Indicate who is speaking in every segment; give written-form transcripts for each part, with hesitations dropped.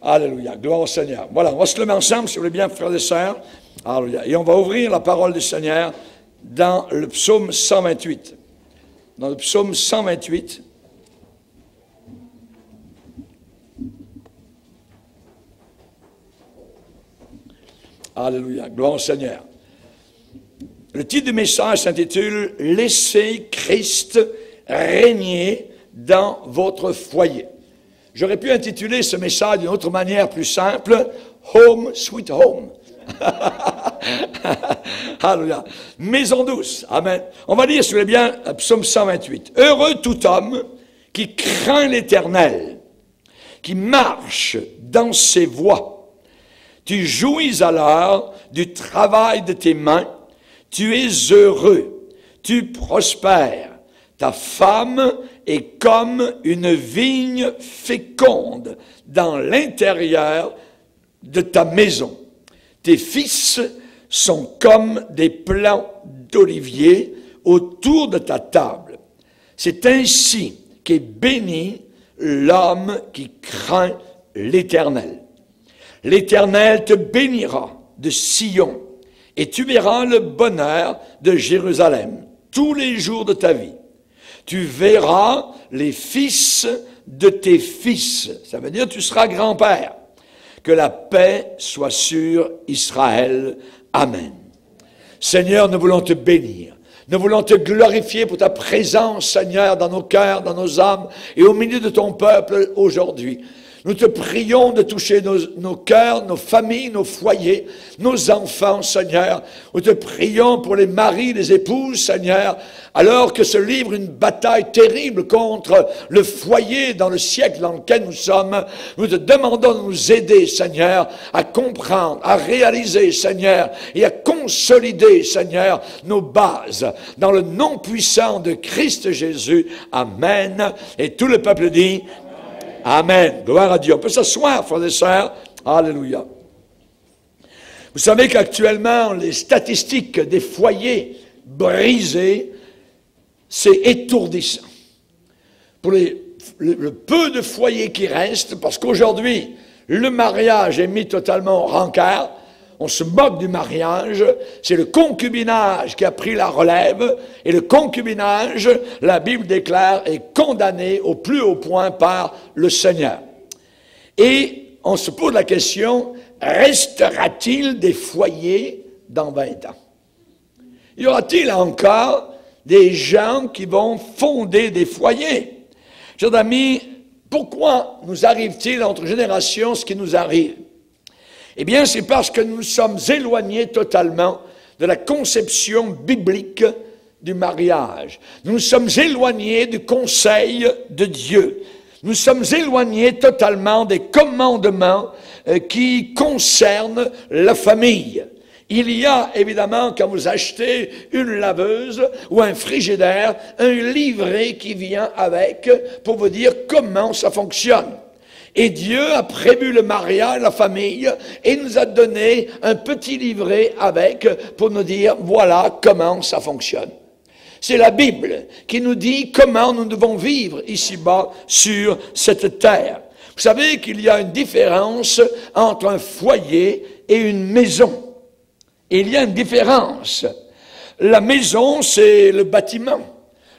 Speaker 1: Alléluia. Gloire au Seigneur. Voilà, on va se lever ensemble, si vous voulez bien, frères et sœurs. Alléluia. Et on va ouvrir la parole du Seigneur dans le psaume 128. Dans le psaume 128. Alléluia. Gloire au Seigneur. Le titre du message s'intitule « Laissez Christ régner dans votre foyer ». J'aurais pu intituler ce message d'une autre manière plus simple, « Home, sweet home ». Alléluia. Maison douce. Amen. On va lire, si vous voulez bien, psaume 128. « Heureux tout homme qui craint l'Éternel, qui marche dans ses voies. Tu jouis alors du travail de tes mains. Tu es heureux, tu prospères. Ta femme est comme une vigne féconde dans l'intérieur de ta maison. Tes fils sont comme des plants d'olivier autour de ta table. C'est ainsi qu'est béni l'homme qui craint l'Éternel. L'Éternel te bénira de Sion, et tu verras le bonheur de Jérusalem tous les jours de ta vie. Tu verras les fils de tes fils. Ça veut dire que tu seras grand-père. Que la paix soit sur Israël. Amen. Seigneur, nous voulons te bénir. Nous voulons te glorifier pour ta présence, Seigneur, dans nos cœurs, dans nos âmes et au milieu de ton peuple aujourd'hui. Nous te prions de toucher nos cœurs, nos familles, nos foyers, nos enfants, Seigneur. Nous te prions pour les maris, les épouses, Seigneur, alors que se livre une bataille terrible contre le foyer dans le siècle dans lequel nous sommes. Nous te demandons de nous aider, Seigneur, à comprendre, à réaliser, Seigneur, et à consolider, Seigneur, nos bases. Dans le nom puissant de Christ Jésus. Amen. Et tout le peuple dit... Amen. Gloire à Dieu. On peut s'asseoir, frères et sœurs. Alléluia. Vous savez qu'actuellement, les statistiques des foyers brisés, c'est étourdissant. Pour le peu de foyers qui restent, parce qu'aujourd'hui, le mariage est mis totalement au rencard. On se moque du mariage, c'est le concubinage qui a pris la relève, et le concubinage, la Bible déclare, est condamné au plus haut point par le Seigneur. Et on se pose la question, restera-t-il des foyers dans 20 ans? Y aura-t-il encore des gens qui vont fonder des foyers? Chers amis, pourquoi nous arrive-t-il à notre génération ce qui nous arrive? Eh bien, c'est parce que nous sommes éloignés totalement de la conception biblique du mariage. Nous sommes éloignés du conseil de Dieu. Nous sommes éloignés totalement des commandements qui concernent la famille. Il y a évidemment, quand vous achetez une laveuse ou un frigidaire, un livret qui vient avec pour vous dire comment ça fonctionne. Et Dieu a prévu le mariage, la famille, et nous a donné un petit livret avec pour nous dire, voilà comment ça fonctionne. C'est la Bible qui nous dit comment nous devons vivre ici-bas sur cette terre. Vous savez qu'il y a une différence entre un foyer et une maison. Et il y a une différence. La maison, c'est le bâtiment.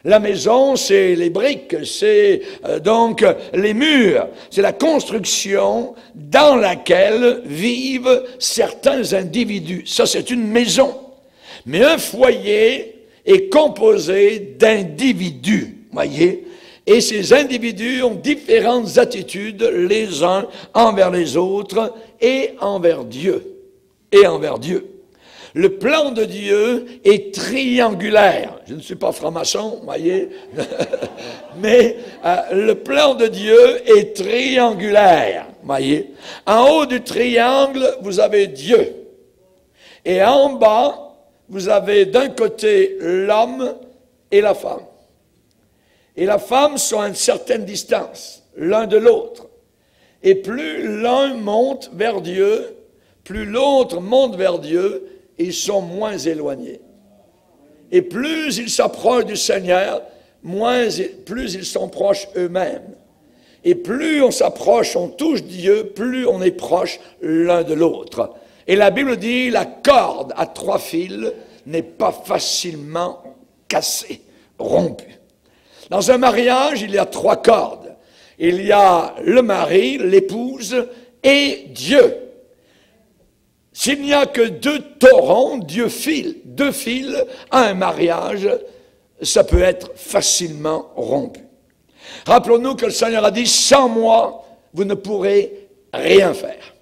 Speaker 1: La maison, c'est les briques, c'est donc les murs, c'est la construction dans laquelle vivent certains individus. Ça, c'est une maison. Mais un foyer est composé d'individus, voyez. Et ces individus ont différentes attitudes les uns envers les autres et envers Dieu. Et envers Dieu. Le plan de Dieu est triangulaire. Je ne suis pas franc-maçon, voyez, mais le plan de Dieu est triangulaire, voyez. En haut du triangle, vous avez Dieu. Et en bas, vous avez d'un côté l'homme et la femme. Et la femme sont à une certaine distance, l'un de l'autre. Et plus l'un monte vers Dieu, plus l'autre monte vers Dieu, ils sont moins éloignés. Et plus ils s'approchent du Seigneur, plus ils sont proches eux-mêmes. Et plus on s'approche, on touche Dieu, plus on est proche l'un de l'autre. Et la Bible dit, la corde à 3 fils n'est pas facilement cassée, rompue. Dans un mariage, il y a 3 cordes. Il y a le mari, l'épouse et Dieu. S'il n'y a que 2 taurons, 2 fils à un mariage, ça peut être facilement rompu. Rappelons-nous que le Seigneur a dit, sans moi, vous ne pourrez rien faire.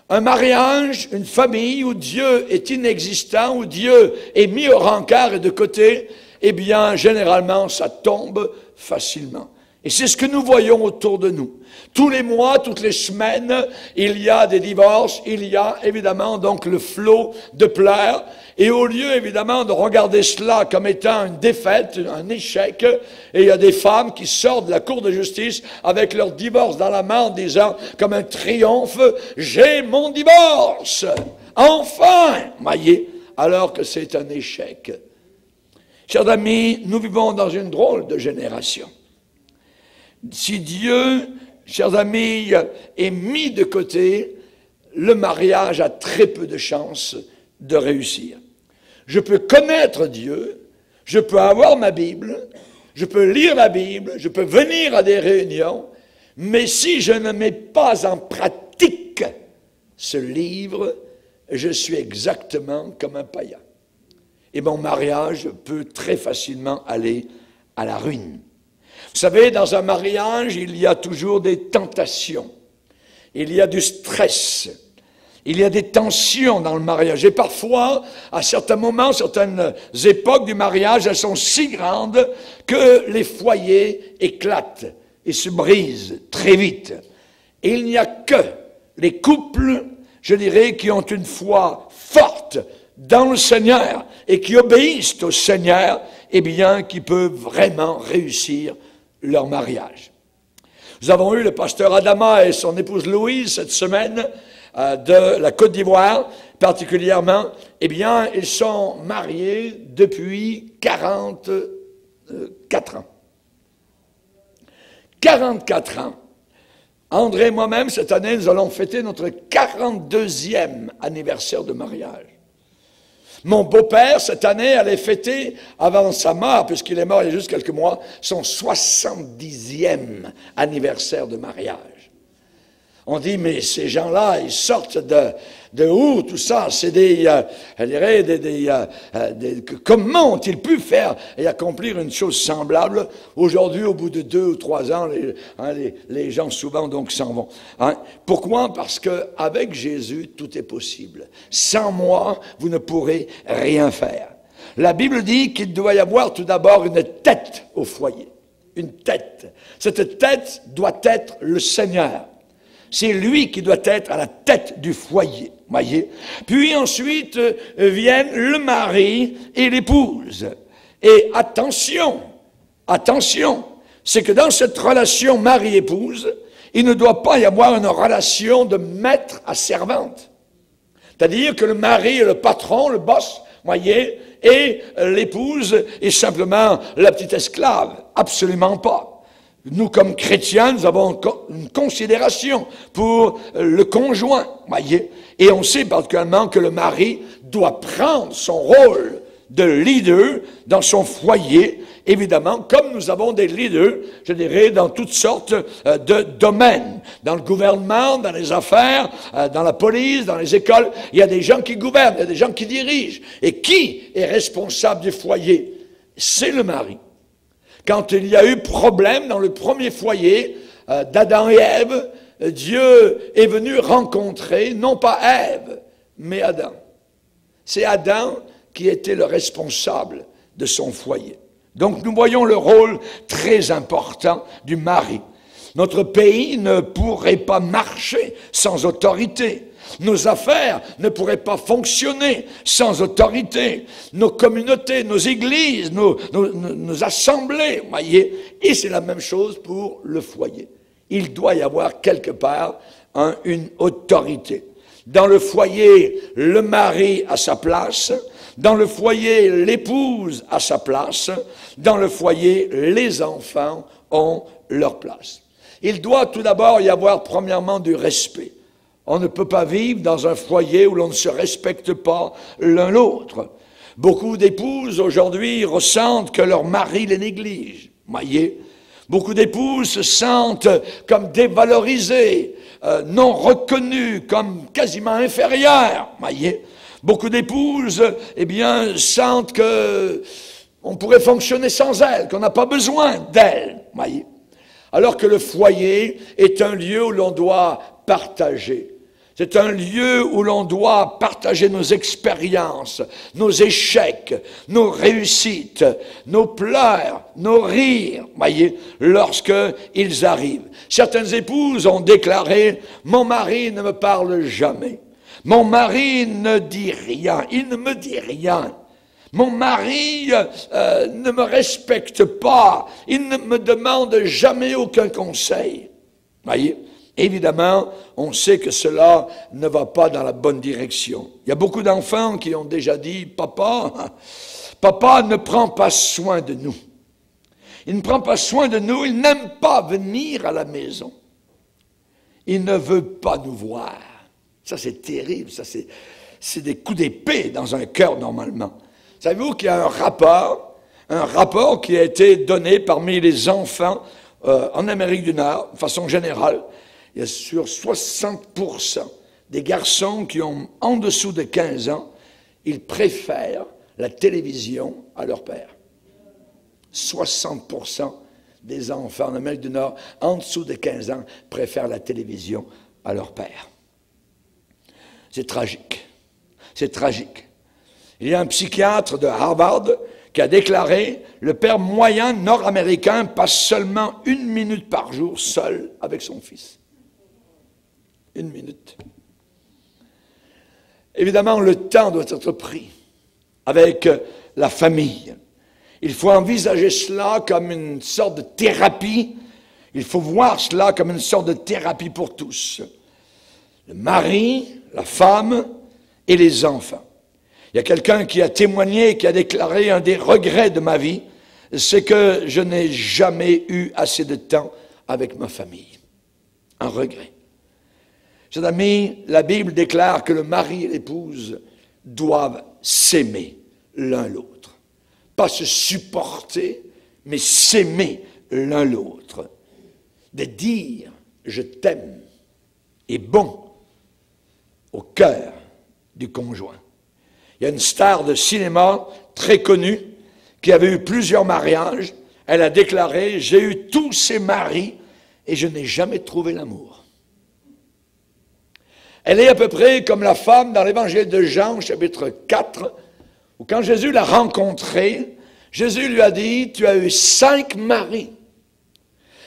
Speaker 1: Un mariage, une famille où Dieu est inexistant, où Dieu est mis au rencard et de côté, eh bien, généralement, ça tombe facilement. Et c'est ce que nous voyons autour de nous. Tous les mois, toutes les semaines, il y a des divorces, il y a évidemment donc le flot de pleurs. Et au lieu évidemment de regarder cela comme étant une défaite, un échec, et il y a des femmes qui sortent de la cour de justice avec leur divorce dans la main en disant comme un triomphe, j'ai mon divorce, enfin, voyez, alors que c'est un échec. Chers amis, nous vivons dans une drôle de génération. Si Dieu, chers amis, est mis de côté, le mariage a très peu de chances de réussir. Je peux connaître Dieu, je peux avoir ma Bible, je peux lire la Bible, je peux venir à des réunions, mais si je ne mets pas en pratique ce livre, je suis exactement comme un païen. Et mon mariage peut très facilement aller à la ruine. Vous savez, dans un mariage, il y a toujours des tentations, il y a du stress, il y a des tensions dans le mariage. Et parfois, à certains moments, certaines époques du mariage, elles sont si grandes que les foyers éclatent et se brisent très vite. Et il n'y a que les couples, je dirais, qui ont une foi forte dans le Seigneur et qui obéissent au Seigneur, eh bien, qui peuvent vraiment réussir leur mariage. Nous avons eu le pasteur Adama et son épouse Louise cette semaine de la Côte d'Ivoire, particulièrement. Eh bien, ils sont mariés depuis 44 ans. 44 ans. André et moi-même, cette année, nous allons fêter notre 42e anniversaire de mariage. Mon beau-père, cette année, allait fêter, avant sa mort, puisqu'il est mort il y a juste quelques mois, son 70e anniversaire de mariage. On dit, mais ces gens-là, ils sortent de où, tout ça? C'est comment ont-ils pu faire et accomplir une chose semblable? Aujourd'hui, au bout de 2 ou 3 ans, les gens souvent donc s'en vont. Hein? Pourquoi? Parce qu'avec Jésus, tout est possible. Sans moi, vous ne pourrez rien faire. La Bible dit qu'il doit y avoir tout d'abord une tête au foyer. Une tête. Cette tête doit être le Seigneur. C'est lui qui doit être à la tête du foyer, voyez. Puis ensuite viennent le mari et l'épouse. Et attention, c'est que dans cette relation mari-épouse, il ne doit pas y avoir une relation de maître à servante. C'est-à-dire que le mari est le patron, le boss, voyez, et l'épouse est simplement la petite esclave. Absolument pas. Nous, comme chrétiens, nous avons une considération pour le conjoint, voyez. Et on sait particulièrement que le mari doit prendre son rôle de leader dans son foyer, évidemment, comme nous avons des leaders, je dirais, dans toutes sortes de domaines. Dans le gouvernement, dans les affaires, dans la police, dans les écoles, il y a des gens qui gouvernent, il y a des gens qui dirigent. Et qui est responsable du foyer? C'est le mari. Quand il y a eu problème dans le premier foyer d'Adam et Ève, Dieu est venu rencontrer, non pas Ève, mais Adam. C'est Adam qui était le responsable de son foyer. Donc nous voyons le rôle très important du mari. Notre pays ne pourrait pas marcher sans autorité. Nos affaires ne pourraient pas fonctionner sans autorité. Nos communautés, nos églises, nos assemblées, voyez. Et c'est la même chose pour le foyer. Il doit y avoir quelque part une autorité. Dans le foyer, le mari a sa place. Dans le foyer, l'épouse a sa place. Dans le foyer, les enfants ont leur place. Il doit tout d'abord y avoir premièrement du respect. On ne peut pas vivre dans un foyer où l'on ne se respecte pas l'un l'autre. Beaucoup d'épouses aujourd'hui ressentent que leur mari les néglige. Voyez, beaucoup d'épouses se sentent comme dévalorisées, non reconnues, comme quasiment inférieures. Voyez, beaucoup d'épouses, eh bien, sentent que on pourrait fonctionner sans elles, qu'on n'a pas besoin d'elles. Voyez, alors que le foyer est un lieu où l'on doit partager. C'est un lieu où l'on doit partager nos expériences, nos échecs, nos réussites, nos pleurs, nos rires, voyez, lorsqu'ils arrivent. Certaines épouses ont déclaré « Mon mari ne me parle jamais. Mon mari ne dit rien. Il ne me dit rien. Mon mari ne me respecte pas. Il ne me demande jamais aucun conseil. » Voyez. Évidemment, on sait que cela ne va pas dans la bonne direction. Il y a beaucoup d'enfants qui ont déjà dit « Papa, papa ne prend pas soin de nous. Il ne prend pas soin de nous, il n'aime pas venir à la maison. Il ne veut pas nous voir. » Ça, c'est terrible, ça, c'est des coups d'épée dans un cœur normalement. Savez-vous qu'il y a un rapport qui a été donné parmi les enfants en Amérique du Nord, de façon générale. Il y a sur 60% des garçons qui ont en dessous de 15 ans, ils préfèrent la télévision à leur père. 60% des enfants en Amérique du Nord, en dessous de 15 ans, préfèrent la télévision à leur père. C'est tragique. C'est tragique. Il y a un psychiatre de Harvard qui a déclaré « Le père moyen nord-américain passe seulement 1 minute par jour seul avec son fils. » 1 minute. Évidemment, le temps doit être pris avec la famille. Il faut envisager cela comme une sorte de thérapie. Il faut voir cela comme une sorte de thérapie pour tous. Le mari, la femme et les enfants. Il y a quelqu'un qui a témoigné, qui a déclaré un des regrets de ma vie, c'est que je n'ai jamais eu assez de temps avec ma famille. Un regret. Chers amis, la Bible déclare que le mari et l'épouse doivent s'aimer l'un l'autre. Pas se supporter, mais s'aimer l'un l'autre. De dire « je t'aime » est bon au cœur du conjoint. Il y a une star de cinéma très connue qui avait eu plusieurs mariages. Elle a déclaré « J'ai eu tous ces maris et je n'ai jamais trouvé l'amour. » Elle est à peu près comme la femme dans l'évangile de Jean, chapitre 4, où quand Jésus l'a rencontrée, Jésus lui a dit « Tu as eu 5 maris,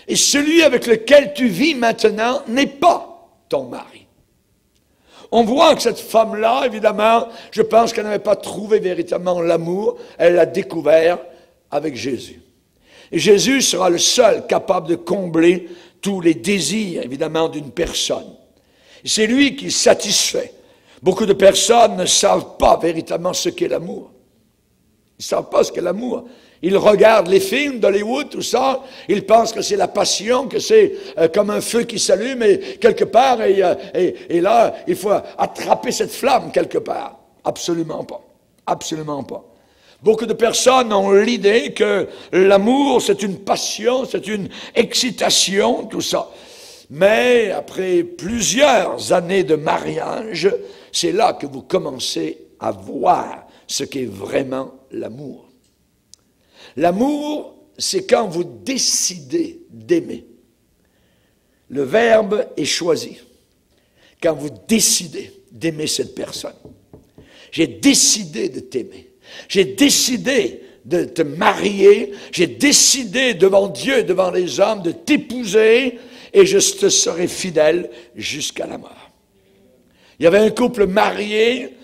Speaker 1: et celui avec lequel tu vis maintenant n'est pas ton mari. » On voit que cette femme-là, évidemment, je pense qu'elle n'avait pas trouvé véritablement l'amour, elle l'a découvert avec Jésus. Et Jésus sera le seul capable de combler tous les désirs, évidemment, d'une personne. C'est lui qui satisfait. Beaucoup de personnes ne savent pas véritablement ce qu'est l'amour. Ils ne savent pas ce qu'est l'amour. Ils regardent les films d'Hollywood, tout ça, ils pensent que c'est la passion, que c'est comme un feu qui s'allume et quelque part, et là, il faut attraper cette flamme quelque part. Absolument pas. Absolument pas. Beaucoup de personnes ont l'idée que l'amour, c'est une passion, c'est une excitation, tout ça. Mais après plusieurs années de mariage, c'est là que vous commencez à voir ce qu'est vraiment l'amour. L'amour, c'est quand vous décidez d'aimer. Le verbe est choisi. Quand vous décidez d'aimer cette personne. J'ai décidé de t'aimer. J'ai décidé de te marier. J'ai décidé devant Dieu, devant les hommes, de t'épouser. Et je te serai fidèle jusqu'à la mort. Il y avait un couple marié,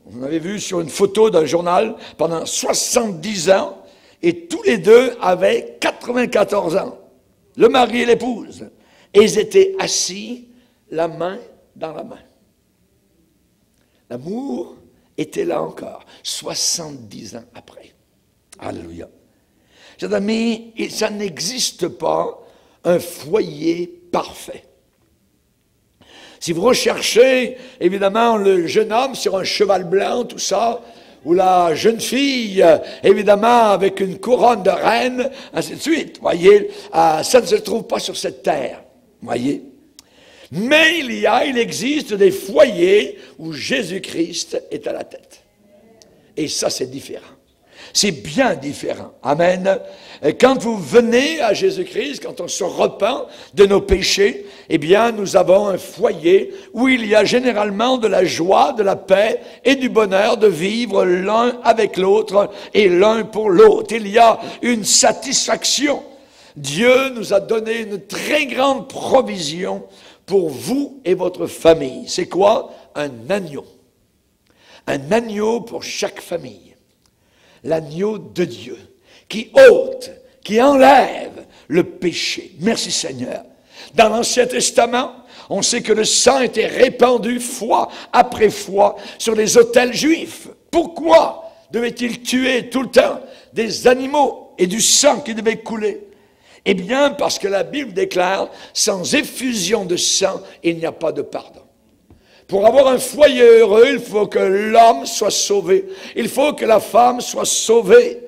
Speaker 1: on avait vu sur une photo d'un journal, pendant 70 ans, et tous les deux avaient 94 ans, le mari et l'épouse. Et ils étaient assis, la main dans la main. L'amour était là encore, 70 ans après. Alléluia. Chers amis, ça n'existe pas un foyer parfait. Si vous recherchez, évidemment, le jeune homme sur un cheval blanc, tout ça, ou la jeune fille, évidemment, avec une couronne de reine, ainsi de suite, voyez, ça ne se trouve pas sur cette terre, voyez. Mais il existe des foyers où Jésus-Christ est à la tête. Et ça, c'est différent. C'est bien différent. Amen. Quand vous venez à Jésus-Christ, quand on se repent de nos péchés, eh bien, nous avons un foyer où il y a généralement de la joie, de la paix et du bonheur de vivre l'un avec l'autre et l'un pour l'autre. Il y a une satisfaction. Dieu nous a donné une très grande provision pour vous et votre famille. C'est quoi? Un agneau. Un agneau pour chaque famille. L'agneau de Dieu, qui ôte, qui enlève le péché. Merci Seigneur. Dans l'Ancien Testament, on sait que le sang était répandu fois après fois sur les autels juifs. Pourquoi devait-il tuer tout le temps des animaux et du sang qui devait couler? Eh bien, parce que la Bible déclare, sans effusion de sang, il n'y a pas de pardon. Pour avoir un foyer heureux, il faut que l'homme soit sauvé. Il faut que la femme soit sauvée.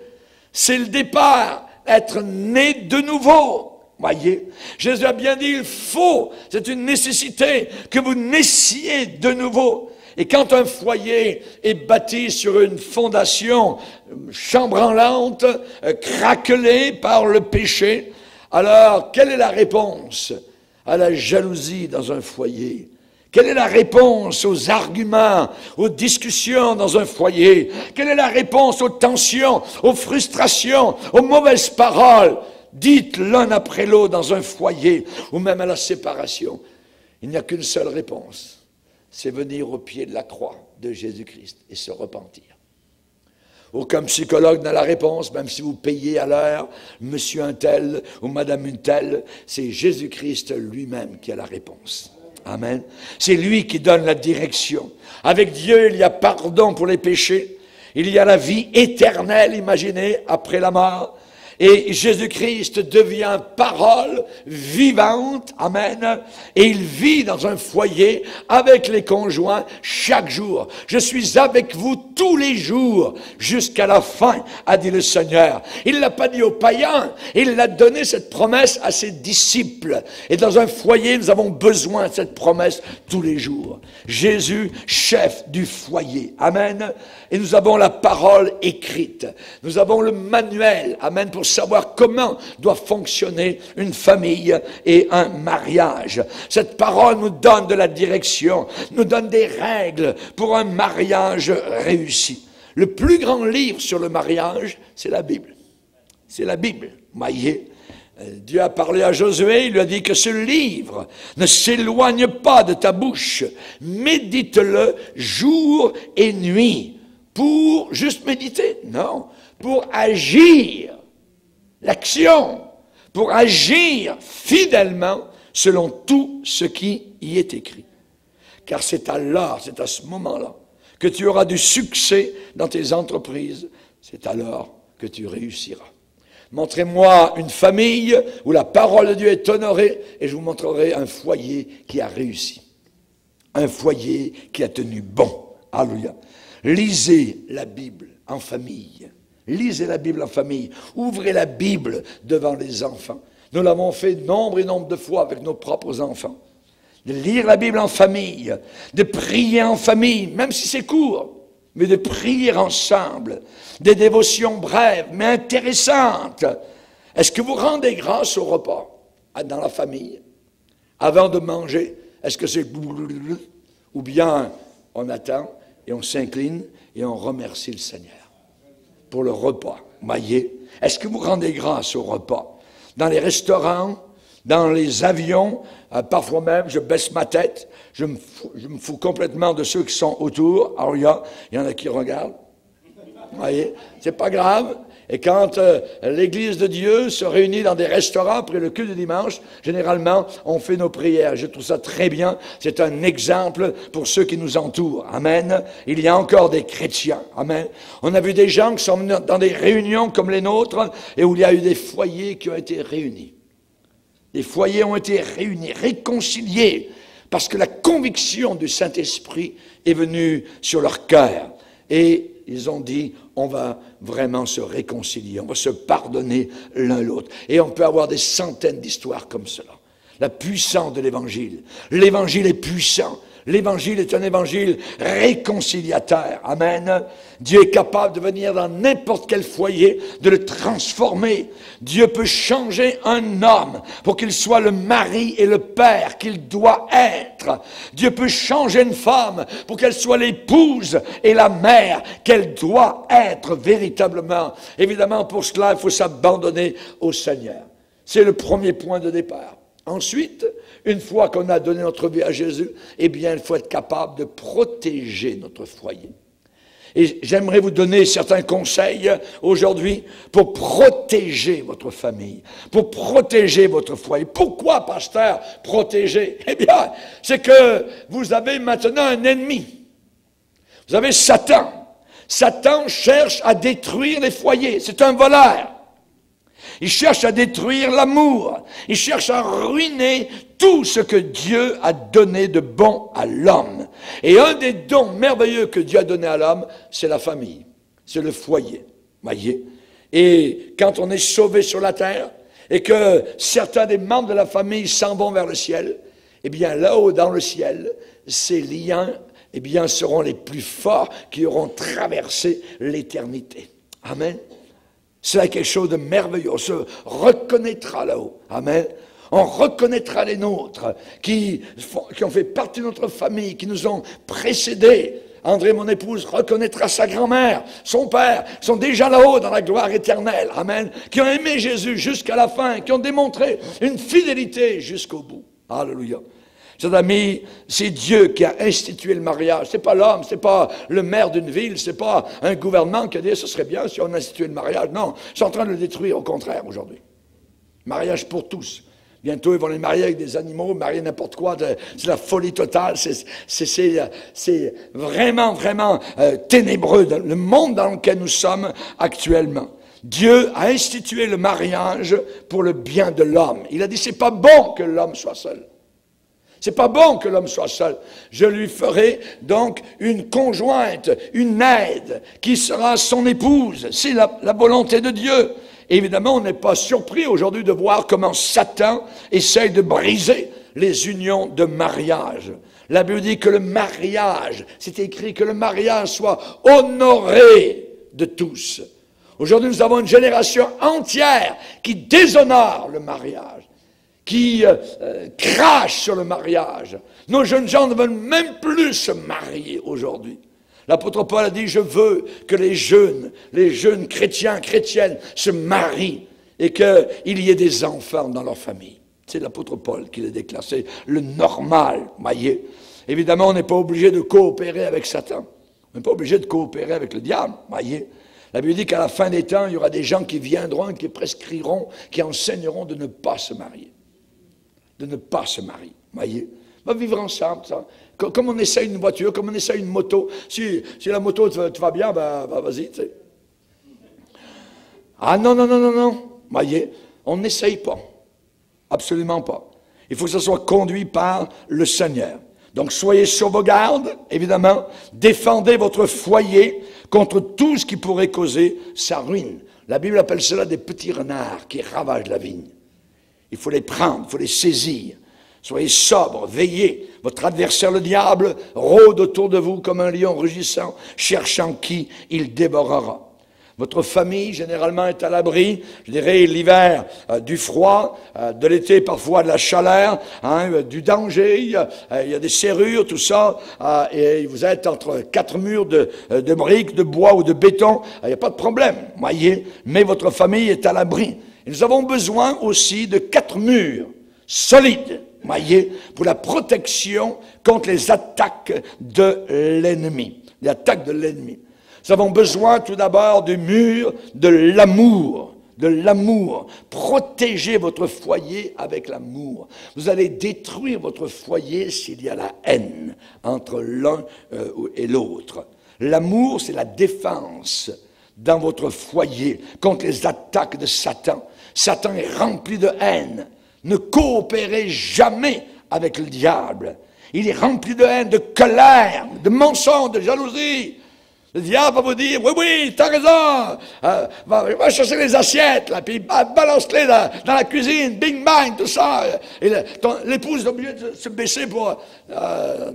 Speaker 1: C'est le départ, être né de nouveau. Voyez, Jésus a bien dit, il faut, c'est une nécessité, que vous naissiez de nouveau. Et quand un foyer est bâti sur une fondation chambranlante, craquelée par le péché, alors quelle est la réponse à la jalousie dans un foyer? Quelle est la réponse aux arguments, aux discussions dans un foyer? Quelle est la réponse aux tensions, aux frustrations, aux mauvaises paroles dites l'un après l'autre dans un foyer, ou même à la séparation? Il n'y a qu'une seule réponse, c'est venir au pied de la croix de Jésus-Christ et se repentir. Aucun psychologue n'a la réponse, même si vous payez à l'heure, monsieur un tel ou madame une telle, c'est Jésus-Christ lui-même qui a la réponse. Amen. C'est lui qui donne la direction. Avec Dieu, il y a pardon pour les péchés. Il y a la vie éternelle, imaginez, après la mort. Et Jésus-Christ devient parole vivante, amen, et il vit dans un foyer avec les conjoints chaque jour. Je suis avec vous tous les jours jusqu'à la fin, a dit le Seigneur. Il ne l'a pas dit aux païens, il l'a donné cette promesse à ses disciples. Et dans un foyer, nous avons besoin de cette promesse tous les jours. Jésus, chef du foyer, amen. Et nous avons la parole écrite. Nous avons le manuel, amen, pour savoir comment doit fonctionner une famille et un mariage. Cette parole nous donne de la direction, nous donne des règles pour un mariage réussi. Le plus grand livre sur le mariage, c'est la Bible. C'est la Bible, voyez. Dieu a parlé à Josué, il lui a dit que ce livre ne s'éloigne pas de ta bouche. Médite-le jour et nuit. Pour juste méditer? Non. Pour agir. L'action. Pour agir fidèlement selon tout ce qui y est écrit. Car c'est alors, c'est à ce moment-là, que tu auras du succès dans tes entreprises. C'est alors que tu réussiras. Montrez-moi une famille où la parole de Dieu est honorée et je vous montrerai un foyer qui a réussi. Un foyer qui a tenu bon. Alléluia. Lisez la Bible en famille. Lisez la Bible en famille. Ouvrez la Bible devant les enfants. Nous l'avons fait nombre et nombre de fois avec nos propres enfants. De lire la Bible en famille, de prier en famille, même si c'est court, mais de prier ensemble. Des dévotions brèves, mais intéressantes. Est-ce que vous rendez grâce au repas dans la famille? Avant de manger, est-ce que c'est... Ou bien on attend et on s'incline et on remercie le Seigneur pour le repas. Voyez, est-ce que vous rendez grâce au repas? Dans les restaurants, dans les avions, parfois même, je baisse ma tête, je me fous complètement de ceux qui sont autour. Alors il y en a qui regardent. Voyez, c'est pas grave. Et quand l'Église de Dieu se réunit dans des restaurants après le culte du dimanche, généralement, on fait nos prières. Je trouve ça très bien. C'est un exemple pour ceux qui nous entourent. Amen. Il y a encore des chrétiens. Amen. On a vu des gens qui sont dans des réunions comme les nôtres et où il y a eu des foyers qui ont été réunis. Les foyers ont été réunis, réconciliés, parce que la conviction du Saint-Esprit est venue sur leur cœur. Et ils ont dit, on va vraiment se réconcilier, on va se pardonner l'un l'autre. Et on peut avoir des centaines d'histoires comme cela. La puissance de l'Évangile. L'Évangile est puissant. L'Évangile est un évangile réconciliateur. Amen. Dieu est capable de venir dans n'importe quel foyer, de le transformer. Dieu peut changer un homme pour qu'il soit le mari et le père qu'il doit être. Dieu peut changer une femme pour qu'elle soit l'épouse et la mère qu'elle doit être véritablement. Évidemment, pour cela, il faut s'abandonner au Seigneur. C'est le premier point de départ. Ensuite, une fois qu'on a donné notre vie à Jésus, eh bien, il faut être capable de protéger notre foyer. Et j'aimerais vous donner certains conseils aujourd'hui pour protéger votre famille, pour protéger votre foyer. Pourquoi, pasteur, protéger? Eh bien, c'est que vous avez maintenant un ennemi. Vous avez Satan. Satan cherche à détruire les foyers. C'est un voleur. Il cherche à détruire l'amour. Il cherche à ruiner tout ce que Dieu a donné de bon à l'homme. Et un des dons merveilleux que Dieu a donné à l'homme, c'est la famille. C'est le foyer. Voyez? Et quand on est sauvé sur la terre, et que certains des membres de la famille s'en vont vers le ciel, eh bien là-haut dans le ciel, ces liens, eh bien, seront les plus forts qui auront traversé l'éternité. Amen. C'est quelque chose de merveilleux. On se reconnaîtra là-haut. Amen. On reconnaîtra les nôtres qui ont fait partie de notre famille, qui nous ont précédés. André, mon épouse, reconnaîtra sa grand-mère, son père, sont déjà là-haut dans la gloire éternelle. Amen. Qui ont aimé Jésus jusqu'à la fin, qui ont démontré une fidélité jusqu'au bout. Alléluia. Chers amis, c'est Dieu qui a institué le mariage. C'est pas l'homme, c'est pas le maire d'une ville, c'est pas un gouvernement qui a dit ce serait bien si on instituait le mariage. Non, ils sont en train de le détruire, au contraire, aujourd'hui. Mariage pour tous. Bientôt, ils vont les marier avec des animaux, marier n'importe quoi. C'est la folie totale. C'est vraiment, vraiment ténébreux, le monde dans lequel nous sommes actuellement. Dieu a institué le mariage pour le bien de l'homme. Il a dit, c'est pas bon que l'homme soit seul. C'est pas bon que l'homme soit seul. Je lui ferai donc une conjointe, une aide, qui sera son épouse. C'est la volonté de Dieu. Et évidemment, on n'est pas surpris aujourd'hui de voir comment Satan essaye de briser les unions de mariage. La Bible dit que le mariage, c'est écrit que le mariage soit honoré de tous. Aujourd'hui, nous avons une génération entière qui déshonore le mariage, qui crache sur le mariage. Nos jeunes gens ne veulent même plus se marier aujourd'hui. L'apôtre Paul a dit, je veux que les jeunes chrétiens, chrétiennes se marient et qu'il y ait des enfants dans leur famille. C'est l'apôtre Paul qui l'a déclaré, c'est le normal, voyez. Évidemment, on n'est pas obligé de coopérer avec Satan. On n'est pas obligé de coopérer avec le diable, voyez. La Bible dit qu'à la fin des temps, il y aura des gens qui viendront, qui prescriront, qui enseigneront de ne pas se marier. De ne pas se marier, voyez. On va vivre ensemble, ça. Comme on essaie une voiture, comme on essaie une moto. Si la moto te va bien, ben vas-y, tu sais. Ah non. Voyez, on n'essaye pas. Absolument pas. Il faut que ça soit conduit par le Seigneur. Donc, soyez sur vos gardes, évidemment. Défendez votre foyer contre tout ce qui pourrait causer sa ruine. La Bible appelle cela des petits renards qui ravagent la vigne. Il faut les prendre, il faut les saisir. Soyez sobres, veillez. Votre adversaire, le diable, rôde autour de vous comme un lion rugissant, cherchant qui il dévorera. Votre famille, généralement, est à l'abri, je dirais, l'hiver, du froid, de l'été, parfois de la chaleur, du danger, il y a des serrures, tout ça, et vous êtes entre quatre murs de briques, de bois ou de béton, il n'y a pas de problème, voyez, mais votre famille est à l'abri. Et nous avons besoin aussi de 4 murs solides, voyez, pour la protection contre les attaques de l'ennemi. Les attaques de l'ennemi. Nous avons besoin tout d'abord du mur de l'amour. De l'amour. Protégez votre foyer avec l'amour. Vous allez détruire votre foyer s'il y a la haine entre l'un et l'autre. L'amour, c'est la défense dans votre foyer contre les attaques de Satan. Satan est rempli de haine. Ne coopérez jamais avec le diable. Il est rempli de haine, de colère, de mensonges, de jalousie. Le diable va vous dire, oui, oui, t'as raison, va chercher les assiettes, là, puis balance-les dans la cuisine, bing bang, tout ça. Et l'épouse est obligée de se baisser pour...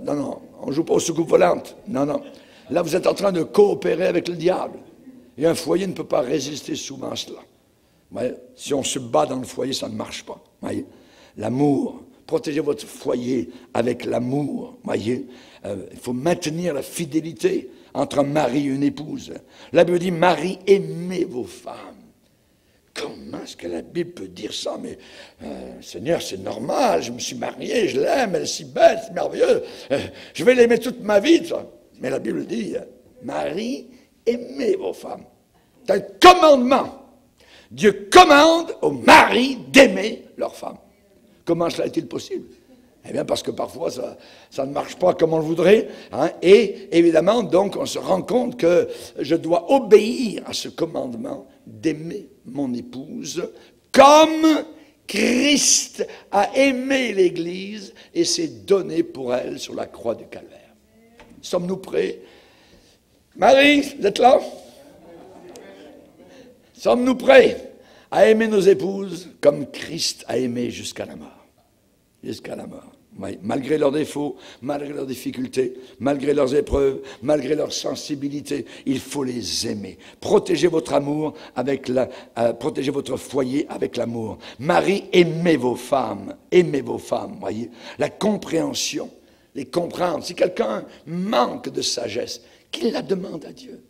Speaker 1: non, non, on ne joue pas aux soucoupes volantes. Non, non. Là, vous êtes en train de coopérer avec le diable. Et un foyer ne peut pas résister souvent à cela. Voyez, si on se bat dans le foyer, ça ne marche pas. Voyez, l'amour. Protégez votre foyer avec l'amour. Voyez, il faut maintenir la fidélité entre un mari et une épouse. La Bible dit, mari, aimez vos femmes. Comment est-ce que la Bible peut dire ça? Mais, Seigneur, c'est normal, je me suis marié, je l'aime, elle est si belle, c'est merveilleux. Je vais l'aimer toute ma vie, ça. Mais la Bible dit, mari, aimez vos femmes. C'est un commandement. Dieu commande aux maris d'aimer leurs femmes. Comment cela est-il possible? Eh bien, parce que parfois, ça ne marche pas comme on le voudrait. Hein, et évidemment, donc, on se rend compte que je dois obéir à ce commandement d'aimer mon épouse comme Christ a aimé l'Église et s'est donné pour elle sur la croix du Calvaire. Sommes-nous prêts? Marie, vous êtes là? Sommes-nous prêts à aimer nos épouses comme Christ a aimé jusqu'à la mort? Jusqu'à la mort. Oui, malgré leurs défauts, malgré leurs difficultés, malgré leurs épreuves, malgré leur sensibilité, il faut les aimer. Protégez votre amour avec protégez votre foyer avec l'amour. Marie, aimez vos femmes, voyez. La compréhension, les comprendre. Si quelqu'un manque de sagesse, qu'il la demande à Dieu.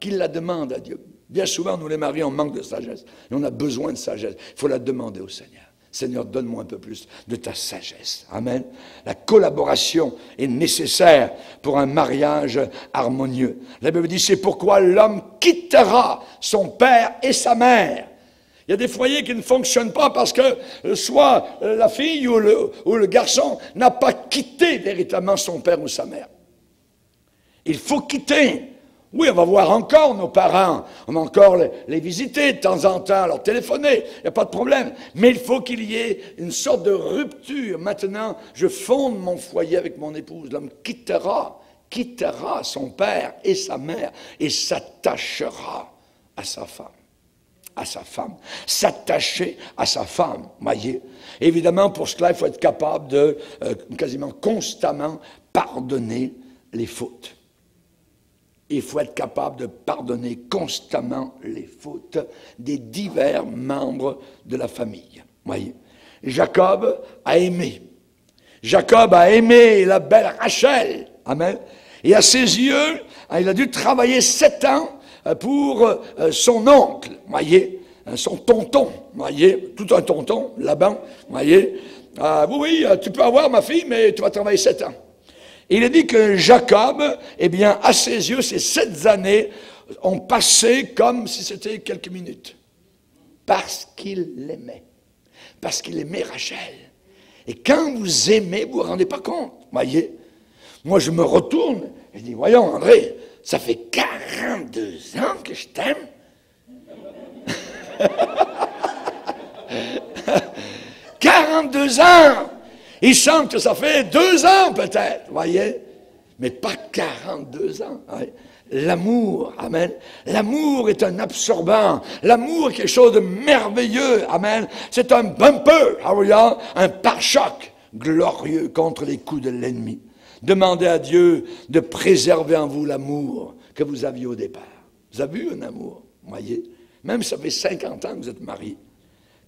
Speaker 1: Qu'il la demande à Dieu. Bien souvent, nous les maris, on manque de sagesse. Et on a besoin de sagesse. Il faut la demander au Seigneur. Seigneur, donne-moi un peu plus de ta sagesse. Amen. La collaboration est nécessaire pour un mariage harmonieux. La Bible dit, c'est pourquoi l'homme quittera son père et sa mère. Il y a des foyers qui ne fonctionnent pas parce que soit la fille ou le garçon n'a pas quitté véritablement son père ou sa mère. Il faut quitter. Oui, on va voir encore nos parents, on va encore les visiter de temps en temps, leur téléphoner, il n'y a pas de problème. Mais il faut qu'il y ait une sorte de rupture. Maintenant, je fonde mon foyer avec mon épouse. L'homme quittera son père et sa mère et s'attachera à sa femme. À sa femme. S'attacher à sa femme, voyez. Évidemment, pour cela, il faut être capable de quasiment constamment pardonner les fautes. Il faut être capable de pardonner constamment les fautes des divers membres de la famille. Voyez. Jacob a aimé. Jacob a aimé la belle Rachel. Amen. Et à ses yeux, il a dû travailler 7 ans pour son oncle. Voyez. Son tonton. Voyez. Tout un tonton, Laban. Voyez. Oui, tu peux avoir ma fille, mais tu vas travailler 7 ans. Il est dit que Jacob, eh bien, à ses yeux, ces 7 années ont passé comme si c'était quelques minutes. Parce qu'il l'aimait. Parce qu'il aimait Rachel. Et quand vous aimez, vous ne vous rendez pas compte. Voyez, moi je me retourne et je dis, voyons André, ça fait 42 ans que je t'aime. 42 ans. Il semble que ça fait 2 ans peut-être, voyez, mais pas 42 ans. Voyez. L'amour, amen. L'amour est un absorbant. L'amour est quelque chose de merveilleux, amen. C'est un bumper, un pare-choc glorieux contre les coups de l'ennemi. Demandez à Dieu de préserver en vous l'amour que vous aviez au départ. Vous avez eu un amour, voyez. Même si ça fait 50 ans que vous êtes mariés.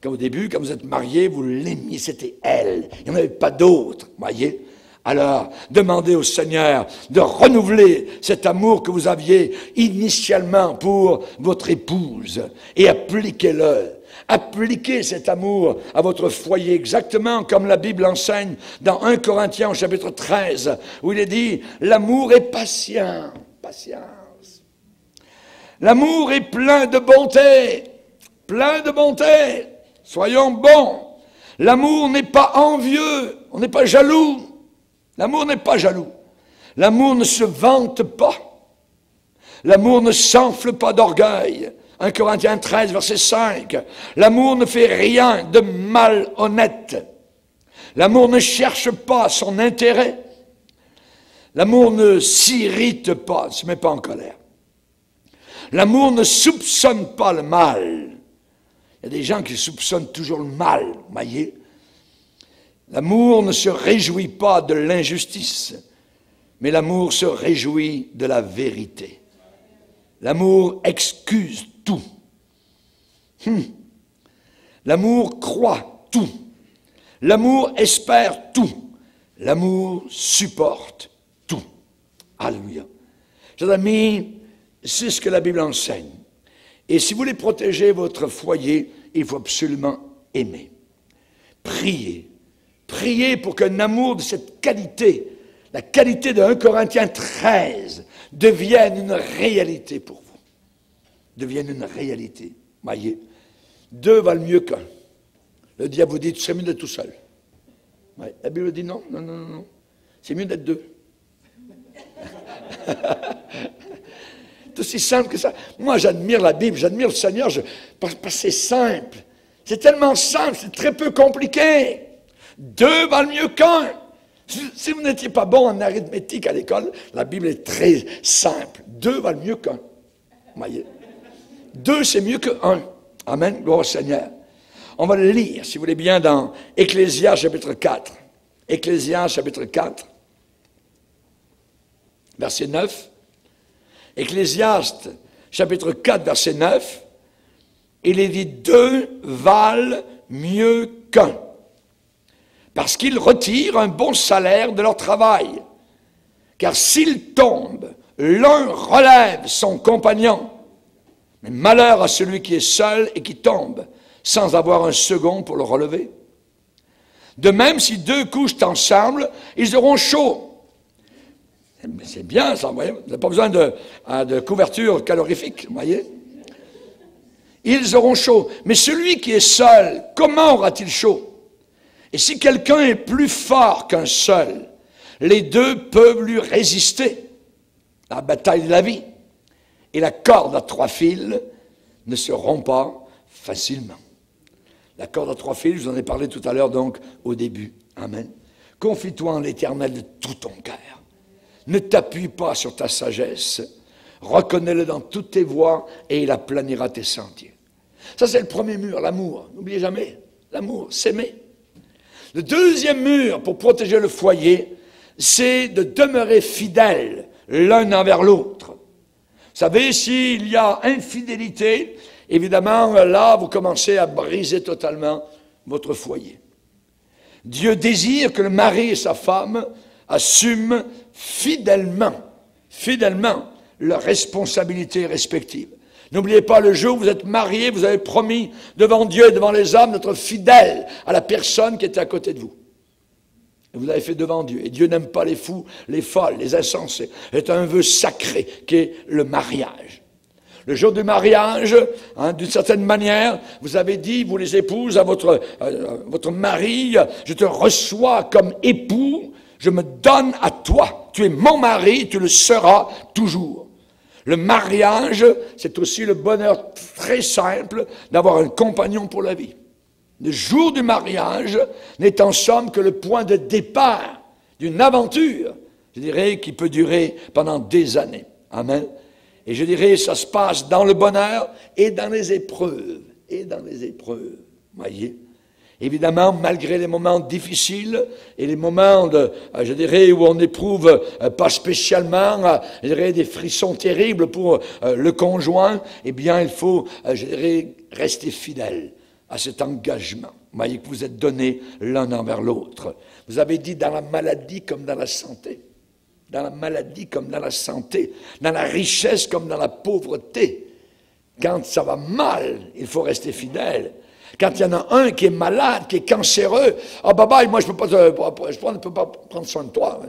Speaker 1: Au début, quand vous êtes mariés, vous l'aimiez, c'était elle. Il n'y en avait pas d'autre, voyez. Alors, demandez au Seigneur de renouveler cet amour que vous aviez initialement pour votre épouse et appliquez-le. Appliquez cet amour à votre foyer, exactement comme la Bible enseigne dans 1 Corinthiens au chapitre 13, où il est dit, l'amour est patient, patience. L'amour est plein de bonté, plein de bonté. Soyons bons. L'amour n'est pas envieux, on n'est pas jaloux. L'amour n'est pas jaloux. L'amour ne se vante pas. L'amour ne s'enfle pas d'orgueil. 1 Corinthiens 13, verset 5. L'amour ne fait rien de malhonnête. L'amour ne cherche pas son intérêt. L'amour ne s'irrite pas, ne se met pas en colère. L'amour ne soupçonne pas le mal. Il y a des gens qui soupçonnent toujours le mal, vous voyez. L'amour ne se réjouit pas de l'injustice, mais l'amour se réjouit de la vérité. L'amour excuse tout. L'amour croit tout. L'amour espère tout. L'amour supporte tout. Alléluia. Chers amis, c'est ce que la Bible enseigne. Et si vous voulez protéger votre foyer, il faut absolument aimer. Prier. Priez pour qu'un amour de cette qualité, la qualité de 1 Corinthiens 13, devienne une réalité pour vous. Devienne une réalité. Voyez, deux valent mieux qu'un. Le diable vous dit, tu serais mieux d'être tout seul. Ouais, la Bible dit non, non, non, non. C'est mieux d'être deux. C'est aussi simple que ça. Moi, j'admire la Bible, j'admire le Seigneur, parce que c'est simple. C'est tellement simple, c'est très peu compliqué. Deux valent mieux qu'un. Si vous n'étiez pas bon en arithmétique à l'école, la Bible est très simple. Deux valent mieux qu'un. Voyez? Deux, c'est mieux qu'un. Amen, gloire au Seigneur. On va le lire, si vous voulez bien, dans Ecclésias chapitre 4. Ecclésias chapitre 4, verset 9. Ecclésiaste chapitre 4, verset 9. Il est dit, deux valent mieux qu'un. Parce qu'ils retirent un bon salaire de leur travail. Car s'ils tombent, l'un relève son compagnon. Mais malheur à celui qui est seul et qui tombe, sans avoir un second pour le relever. De même, si deux couchent ensemble, ils auront chaud. C'est bien ça, vous voyez. Vous n'avez pas besoin de couverture calorifique, vous voyez. Ils auront chaud. Mais celui qui est seul, comment aura-t-il chaud? Et si quelqu'un est plus fort qu'un seul, les deux peuvent lui résister. La bataille de la vie. Et la corde à trois fils ne se rompt pas facilement. La corde à trois fils, je vous en ai parlé tout à l'heure, donc, au début. Amen. Confie-toi en l'Éternel de tout ton cœur. Ne t'appuie pas sur ta sagesse. Reconnais-le dans toutes tes voies et il aplanira tes sentiers. Ça, c'est le premier mur, l'amour. N'oubliez jamais, l'amour, s'aimer. Le deuxième mur pour protéger le foyer, c'est de demeurer fidèles l'un envers l'autre. Vous savez, s'il y a infidélité, évidemment, là, vous commencez à briser totalement votre foyer. Dieu désire que le mari et sa femme assument fidèlement leurs responsabilités respectives. N'oubliez pas, le jour où vous êtes mariés, vous avez promis devant Dieu et devant les hommes d'être fidèles à la personne qui était à côté de vous. Et vous l'avez fait devant Dieu. Et Dieu n'aime pas les fous, les folles, les insensés. C'est un vœu sacré qui est le mariage. Le jour du mariage, d'une certaine manière, vous avez dit, vous les épouses, à votre mari, je te reçois comme époux, je me donne à toi. Tu es mon mari, tu le seras toujours. Le mariage, c'est aussi le bonheur très simple d'avoir un compagnon pour la vie. Le jour du mariage n'est en somme que le point de départ d'une aventure, je dirais, qui peut durer pendant des années. Amen. Et je dirais, ça se passe dans le bonheur et dans les épreuves. Et dans les épreuves, voyez. Évidemment, malgré les moments difficiles et les moments, je dirais, où on n'éprouve pas spécialement, je dirais, des frissons terribles pour le conjoint, eh bien, il faut, je dirais, rester fidèle à cet engagement. Vous voyez que vous êtes donnés l'un envers l'autre. Vous avez dit dans la maladie comme dans la santé. Dans la maladie comme dans la santé. Dans la richesse comme dans la pauvreté. Quand ça va mal, il faut rester fidèle. Quand il y en a un qui est malade, qui est cancéreux, « Ah, bye, moi, je ne peux pas prendre soin de toi. »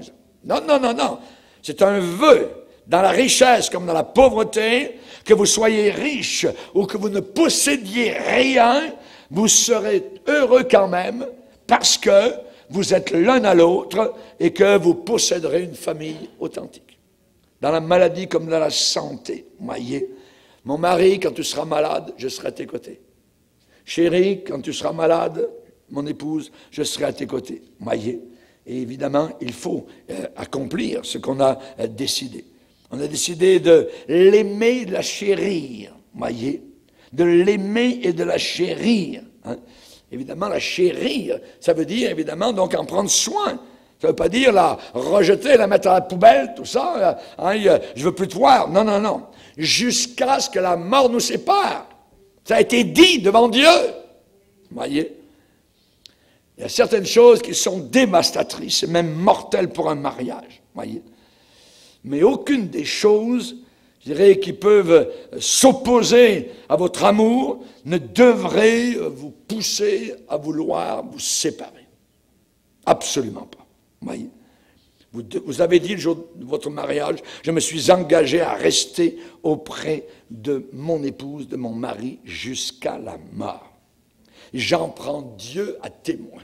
Speaker 1: Non, non, non, non. C'est un vœu, dans la richesse comme dans la pauvreté, que vous soyez riche ou que vous ne possédiez rien, vous serez heureux quand même parce que vous êtes l'un à l'autre et que vous posséderez une famille authentique. Dans la maladie comme dans la santé, voyez. Mon mari, quand tu seras malade, je serai à tes côtés. Chérie, quand tu seras malade, mon épouse, je serai à tes côtés. Voyez. Et évidemment, il faut accomplir ce qu'on a décidé. On a décidé de l'aimer et de la chérir. Voyez. De l'aimer et de la chérir. Hein. Évidemment, la chérir, ça veut dire, évidemment, donc en prendre soin. Ça ne veut pas dire la rejeter, la mettre à la poubelle, tout ça. Hein, je veux plus te voir. Non, non, non. Jusqu'à ce que la mort nous sépare. Ça a été dit devant Dieu. Voyez. Il y a certaines choses qui sont dévastatrices, et même mortelles pour un mariage. Voyez. Mais aucune des choses, je dirais, qui peuvent s'opposer à votre amour, ne devrait vous pousser à vouloir vous séparer. Absolument pas. Voyez. Vous avez dit le jour de votre mariage, je me suis engagé à rester auprès de mon épouse, de mon mari, jusqu'à la mort. J'en prends Dieu à témoin.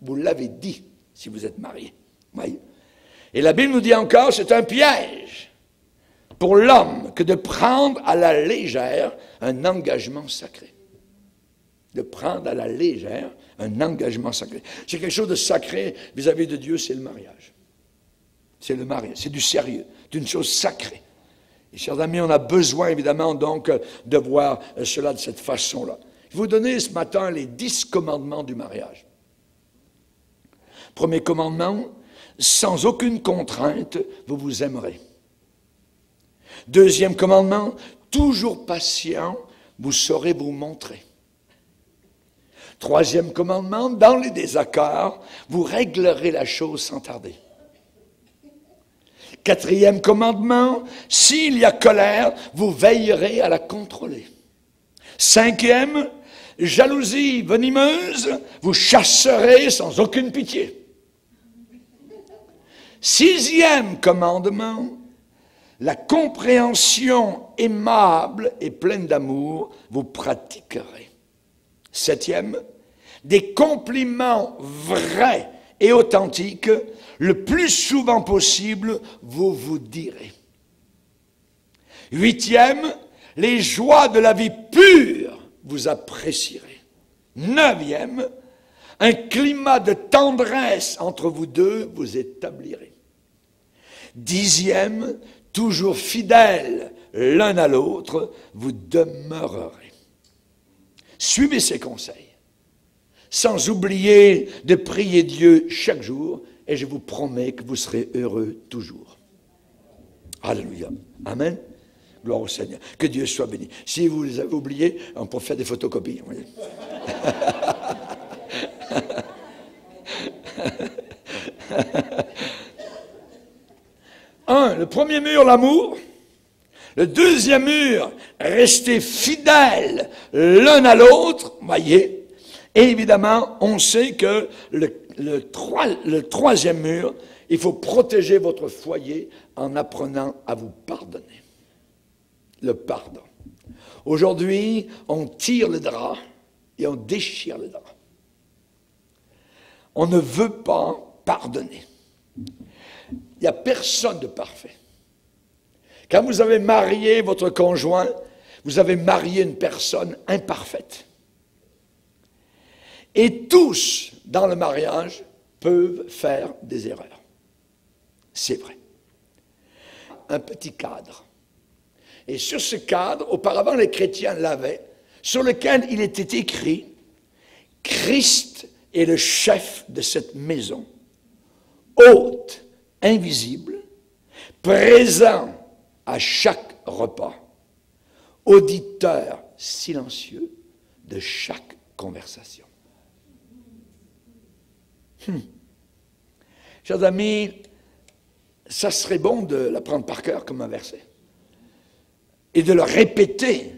Speaker 1: Vous l'avez dit si vous êtes marié. Voyez. Et la Bible nous dit encore, c'est un piège pour l'homme que de prendre à la légère un engagement sacré. De prendre à la légère un engagement sacré. C'est quelque chose de sacré vis-à-vis de Dieu, c'est le mariage. C'est le mariage, c'est du sérieux, d'une chose sacrée. Et chers amis, on a besoin évidemment donc de voir cela de cette façon-là. Je vais vous donner ce matin les 10 commandements du mariage. Premier commandement, sans aucune contrainte, vous vous aimerez. Deuxième commandement, toujours patient, vous saurez vous montrer. Troisième commandement, dans les désaccords, vous réglerez la chose sans tarder. Quatrième commandement, s'il y a colère, vous veillerez à la contrôler. Cinquième, jalousie venimeuse, vous chasserez sans aucune pitié. Sixième commandement, la compréhension aimable et pleine d'amour, vous pratiquerez. Septième, des compliments vrais et authentiques, le plus souvent possible, vous vous direz. Huitième, les joies de la vie pure, vous apprécierez. Neuvième, un climat de tendresse entre vous deux, vous établirez. Dixième, toujours fidèles l'un à l'autre, vous demeurerez. Suivez ces conseils, sans oublier de prier Dieu chaque jour, et je vous promets que vous serez heureux toujours. Alléluia. Amen. Gloire au Seigneur. Que Dieu soit béni. Si vous les avez oubliés, on peut faire des photocopies. Voyez. Le premier mur, l'amour. Le deuxième mur, rester fidèles l'un à l'autre, voyez. Et évidemment, on sait que le troisième mur, il faut protéger votre foyer en apprenant à vous pardonner. Le pardon. Aujourd'hui, on tire le drap et on déchire le drap. On ne veut pas pardonner. Il n'y a personne de parfait. Quand vous avez marié votre conjoint, vous avez marié une personne imparfaite. Et tous, dans le mariage, peuvent faire des erreurs. C'est vrai. Un petit cadre. Et sur ce cadre, auparavant les chrétiens l'avaient, sur lequel il était écrit « Christ est le chef de cette maison, hôte, invisible, présent à chaque repas, auditeur silencieux de chaque conversation. » Chers amis, ça serait bon de l'apprendre par cœur comme un verset et de le répéter,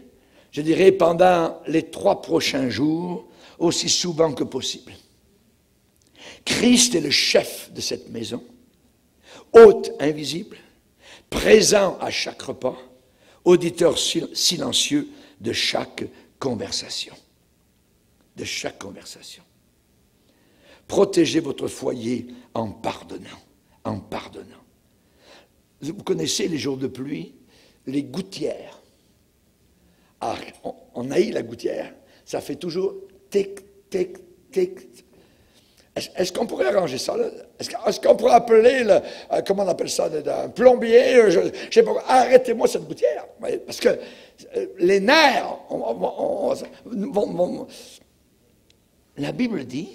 Speaker 1: je dirais, pendant les 3 prochains jours, aussi souvent que possible. Christ est le chef de cette maison, hôte invisible, présent à chaque repas, auditeur silencieux de chaque conversation. De chaque conversation. Protégez votre foyer en pardonnant, en pardonnant. Vous connaissez les jours de pluie, les gouttières. on haït la gouttière, ça fait toujours tic, tic, tic. Est-ce qu'on pourrait arranger ça, là? Est-ce qu'on pourrait appeler, comment on appelle ça, un plombier? Je sais pas, arrêtez-moi cette gouttière. Parce que les nerfs, la Bible dit,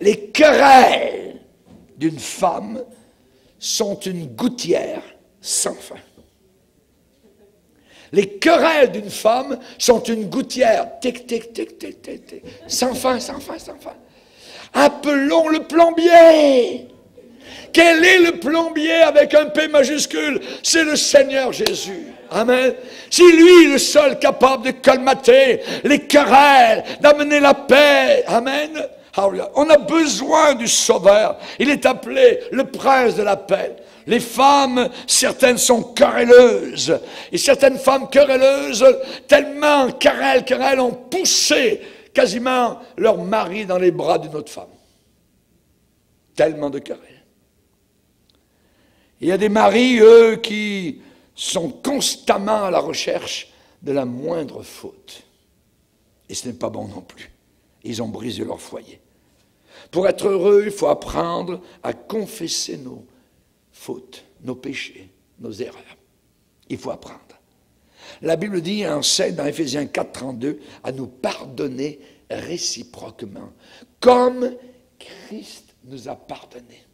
Speaker 1: les querelles d'une femme sont une gouttière sans fin. Les querelles d'une femme sont une gouttière, tic, tic, tic, tic, tic, tic, sans fin, sans fin, sans fin. Appelons le plombier. Quel est le plombier avec un P majuscule? C'est le Seigneur Jésus. Amen. C'est lui le seul capable de colmater les querelles, d'amener la paix. Amen. On a besoin du Sauveur. Il est appelé le Prince de la paix. Les femmes, certaines sont querelleuses. Et certaines femmes querelleuses, tellement querelles, ont poussé quasiment leur mari dans les bras d'une autre femme. Tellement de querelles. Il y a des maris, eux, qui sont constamment à la recherche de la moindre faute. Et ce n'est pas bon non plus. Ils ont brisé leur foyer. Pour être heureux, il faut apprendre à confesser nos fautes, nos péchés, nos erreurs. Il faut apprendre. La Bible dit, enseigne dans Éphésiens 4, 32, à nous pardonner réciproquement, comme Christ nous a pardonné.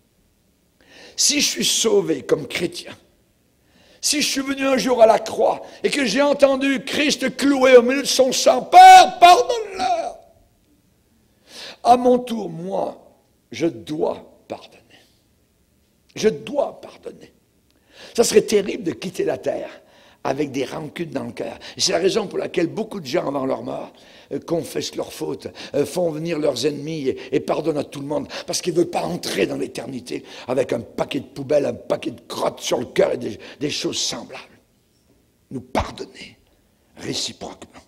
Speaker 1: Si je suis sauvé comme chrétien, si je suis venu un jour à la croix et que j'ai entendu Christ cloué au milieu de son sang, Père, pardonne-leur. À mon tour, moi, je dois pardonner. Je dois pardonner. Ça serait terrible de quitter la terre avec des rancunes dans le cœur. C'est la raison pour laquelle beaucoup de gens, avant leur mort, confessent leurs fautes, font venir leurs ennemis et pardonnent à tout le monde, parce qu'ils ne veulent pas entrer dans l'éternité avec un paquet de poubelles, un paquet de crottes sur le cœur et des choses semblables. Nous pardonner réciproquement.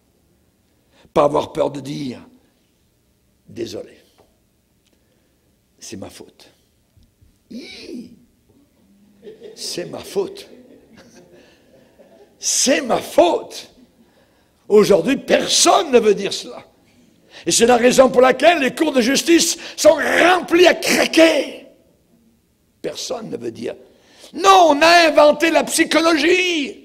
Speaker 1: Pas avoir peur de dire « Désolé, c'est ma faute. » C'est ma faute. C'est ma faute. Aujourd'hui, personne ne veut dire cela. Et c'est la raison pour laquelle les cours de justice sont remplis à craquer. Personne ne veut dire. Non, on a inventé la psychologie.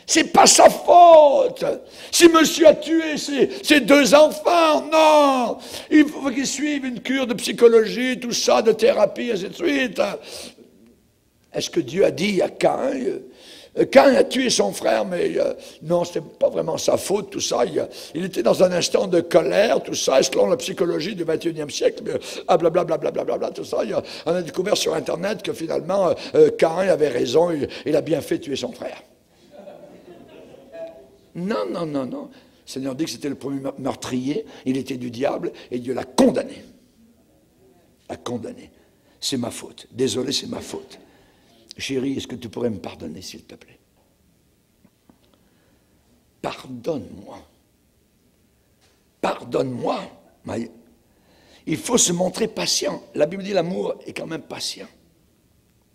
Speaker 1: C'est pas sa faute. Si monsieur a tué ses 2 enfants, non. Il faut qu'il suive une cure de psychologie, tout ça, de thérapie, ainsi de suite. Est-ce que Dieu a dit à Caïn, Caïn a tué son frère, mais non, ce n'était pas vraiment sa faute, tout ça. Il était dans un instant de colère, tout ça, selon la psychologie du 21e siècle, blablabla, tout ça. On a découvert sur Internet que finalement, Caïn avait raison, il a bien fait tuer son frère. Non, non, non, non. Le Seigneur dit que c'était le premier meurtrier, il était du diable, et Dieu l'a condamné. L'a condamné. C'est ma faute. Désolé, c'est ma faute. Chérie, est-ce que tu pourrais me pardonner, s'il te plaît? Pardonne-moi. Pardonne-moi. Il faut se montrer patient. La Bible dit l'amour est quand même patient.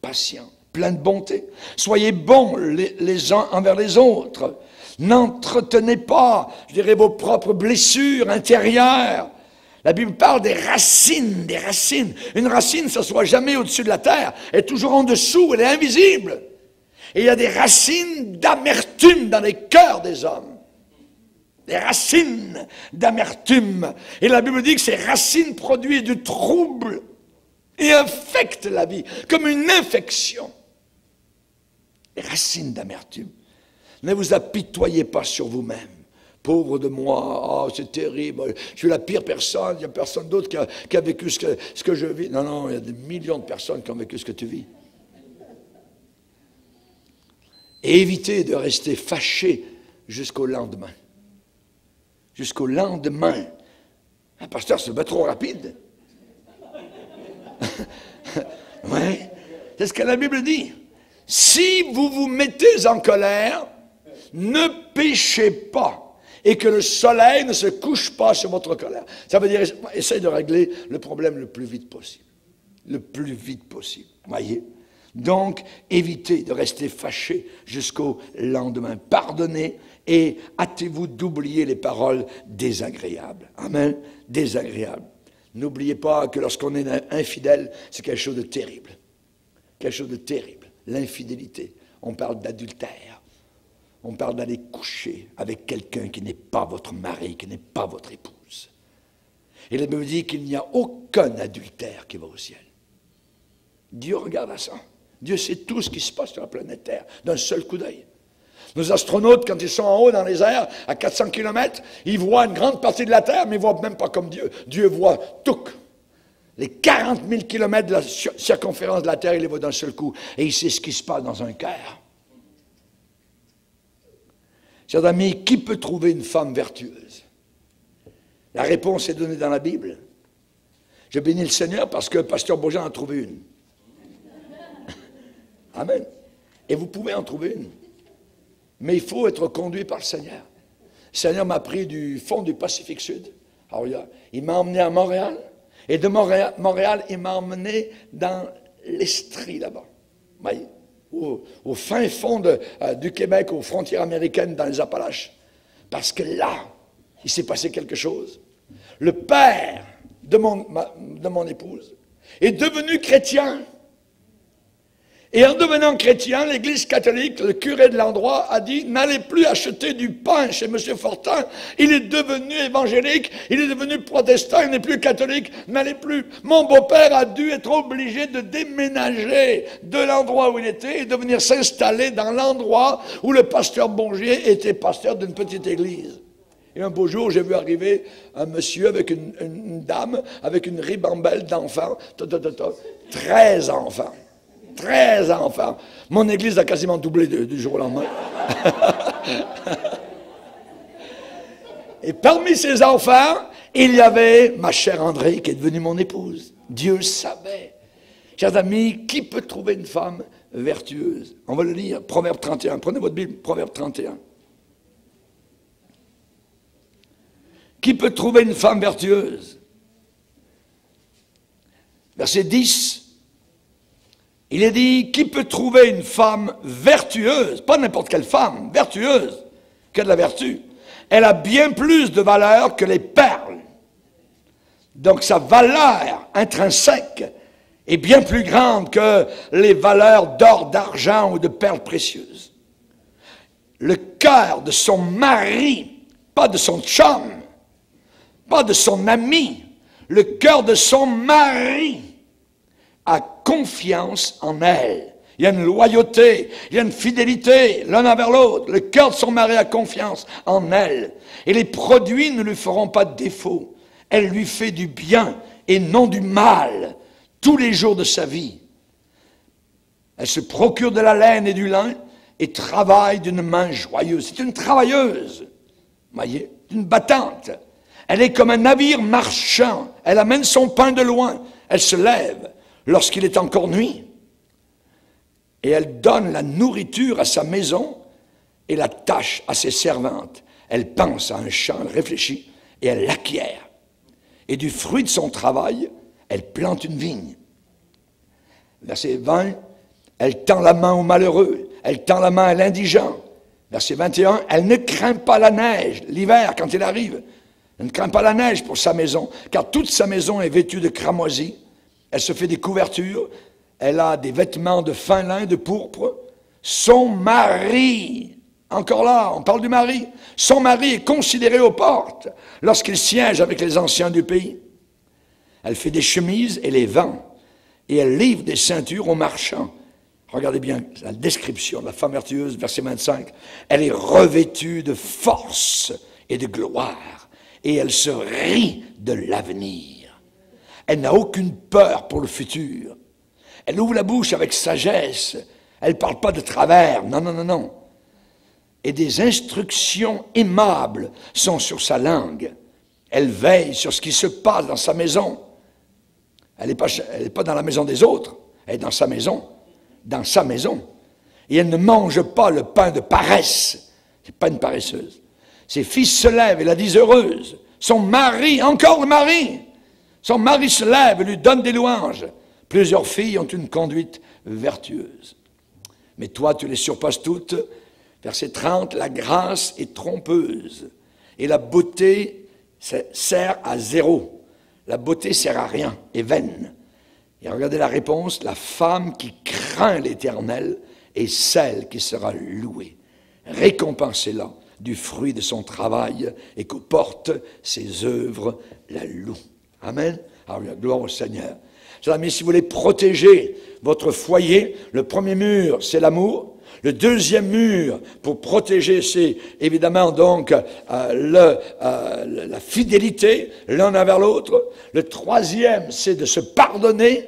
Speaker 1: Patient, plein de bonté. Soyez bons les uns envers les autres. N'entretenez pas, je dirais, vos propres blessures intérieures. La Bible parle des racines, des racines. Une racine, ça ne soit jamais au-dessus de la terre. Elle est toujours en dessous, elle est invisible. Et il y a des racines d'amertume dans les cœurs des hommes. Des racines d'amertume. Et la Bible dit que ces racines produisent du trouble et infectent la vie, comme une infection. Des racines d'amertume. Ne vous apitoyez pas sur vous-même. Pauvre de moi, oh, c'est terrible, je suis la pire personne, il n'y a personne d'autre qui a vécu ce que je vis. Non, non, il y a des millions de personnes qui ont vécu ce que tu vis. Et évitez de rester fâché jusqu'au lendemain. Jusqu'au lendemain. Un pasteur, c'est pas trop rapide. Oui, c'est ce que la Bible dit. Si vous vous mettez en colère, ne péchez pas. Et que le soleil ne se couche pas sur votre colère. Ça veut dire, essayez de régler le problème le plus vite possible. Le plus vite possible. Voyez? Donc, évitez de rester fâché jusqu'au lendemain. Pardonnez et hâtez-vous d'oublier les paroles désagréables. Amen. Désagréables. N'oubliez pas que lorsqu'on est infidèle, c'est quelque chose de terrible. Quelque chose de terrible. L'infidélité. On parle d'adultère. On parle d'aller coucher avec quelqu'un qui n'est pas votre mari, qui n'est pas votre épouse. Et la Bible dit qu'il n'y a aucun adultère qui va au ciel. Dieu regarde à ça. Dieu sait tout ce qui se passe sur la planète Terre, d'un seul coup d'œil. Nos astronautes, quand ils sont en haut dans les airs, à 400 km, ils voient une grande partie de la Terre, mais ils ne voient même pas comme Dieu. Dieu voit tout. Les 40 000 km de la circonférence de la Terre, il les voit d'un seul coup. Et il sait ce qui se passe dans un cœur. Chers amis, qui peut trouver une femme vertueuse? La réponse est donnée dans la Bible. Je bénis le Seigneur parce que Pasteur Beaujean a trouvé une. Amen. Et vous pouvez en trouver une. Mais il faut être conduit par le Seigneur. Le Seigneur m'a pris du fond du Pacifique Sud. Alors, il m'a emmené à Montréal. Et de Montréal, il m'a emmené dans l'Estrie, là-bas. Au fin fond du Québec, aux frontières américaines, dans les Appalaches. Parce que là, il s'est passé quelque chose. Le père de mon épouse est devenu chrétien. Et en devenant chrétien, l'Église catholique, le curé de l'endroit a dit « N'allez plus acheter du pain chez M. Fortin, il est devenu évangélique, il est devenu protestant, il n'est plus catholique, n'allez plus. » Mon beau-père a dû être obligé de déménager de l'endroit où il était et de venir s'installer dans l'endroit où le pasteur Bongier était pasteur d'une petite église. Et un beau jour, j'ai vu arriver un monsieur avec une dame, avec une ribambelle d'enfants, 13 enfants. 13 enfants. Mon église a quasiment doublé du jour au lendemain. Et parmi ces enfants, il y avait ma chère André qui est devenue mon épouse. Dieu savait. Chers amis, qui peut trouver une femme vertueuse? On va le lire, Proverbe 31. Prenez votre Bible, Proverbe 31. Qui peut trouver une femme vertueuse? Verset 10. Il est dit, qui peut trouver une femme vertueuse, pas n'importe quelle femme, vertueuse, qui a de la vertu. Elle a bien plus de valeur que les perles. Donc sa valeur intrinsèque est bien plus grande que les valeurs d'or, d'argent ou de perles précieuses. Le cœur de son mari, pas de son chum, pas de son ami, le cœur de son mari a confiance en elle. Il y a une loyauté, il y a une fidélité l'un envers l'autre. Le cœur de son mari a confiance en elle. Et les produits ne lui feront pas de défaut. Elle lui fait du bien et non du mal tous les jours de sa vie. Elle se procure de la laine et du lin et travaille d'une main joyeuse. C'est une travailleuse, voyez, une battante. Elle est comme un navire marchand. Elle amène son pain de loin. Elle se lève lorsqu'il est encore nuit. Et elle donne la nourriture à sa maison et la tâche à ses servantes. Elle pense à un champ, elle réfléchit et elle l'acquiert. Et du fruit de son travail, elle plante une vigne. Verset 20, elle tend la main au malheureux, elle tend la main à l'indigent. Verset 21, elle ne craint pas la neige, l'hiver quand il arrive. Elle ne craint pas la neige pour sa maison, car toute sa maison est vêtue de cramoisie. Elle se fait des couvertures, elle a des vêtements de fin lin, de pourpre. Son mari, encore là, on parle du mari, son mari est considéré aux portes lorsqu'il siège avec les anciens du pays. Elle fait des chemises et les vend, et elle livre des ceintures aux marchands. Regardez bien la description de la femme vertueuse, verset 25. Elle est revêtue de force et de gloire, et elle se rit de l'avenir. Elle n'a aucune peur pour le futur. Elle ouvre la bouche avec sagesse. Elle ne parle pas de travers. Non, non, non, non. Et des instructions aimables sont sur sa langue. Elle veille sur ce qui se passe dans sa maison. Elle n'est pas dans la maison des autres. Elle est dans sa maison. Dans sa maison. Et elle ne mange pas le pain de paresse. Ce n'est pas une paresseuse. Ses fils se lèvent et la disent heureuse. Son mari, encore le mari. Son mari se lève et lui donne des louanges. Plusieurs filles ont une conduite vertueuses. Mais toi, tu les surpasses toutes. Verset 30, la grâce est trompeuse et la beauté sert à zéro. La beauté sert à rien, est vaine. Et regardez la réponse, la femme qui craint l'Éternel est celle qui sera louée. Récompensez-la du fruit de son travail et qu'aux portes ses œuvres la louent. Amen. Alors, gloire au Seigneur. Chers amis, si vous voulez protéger votre foyer, le premier mur, c'est l'amour. Le deuxième mur pour protéger, c'est évidemment donc la fidélité l'un envers l'autre. Le troisième, c'est de se pardonner,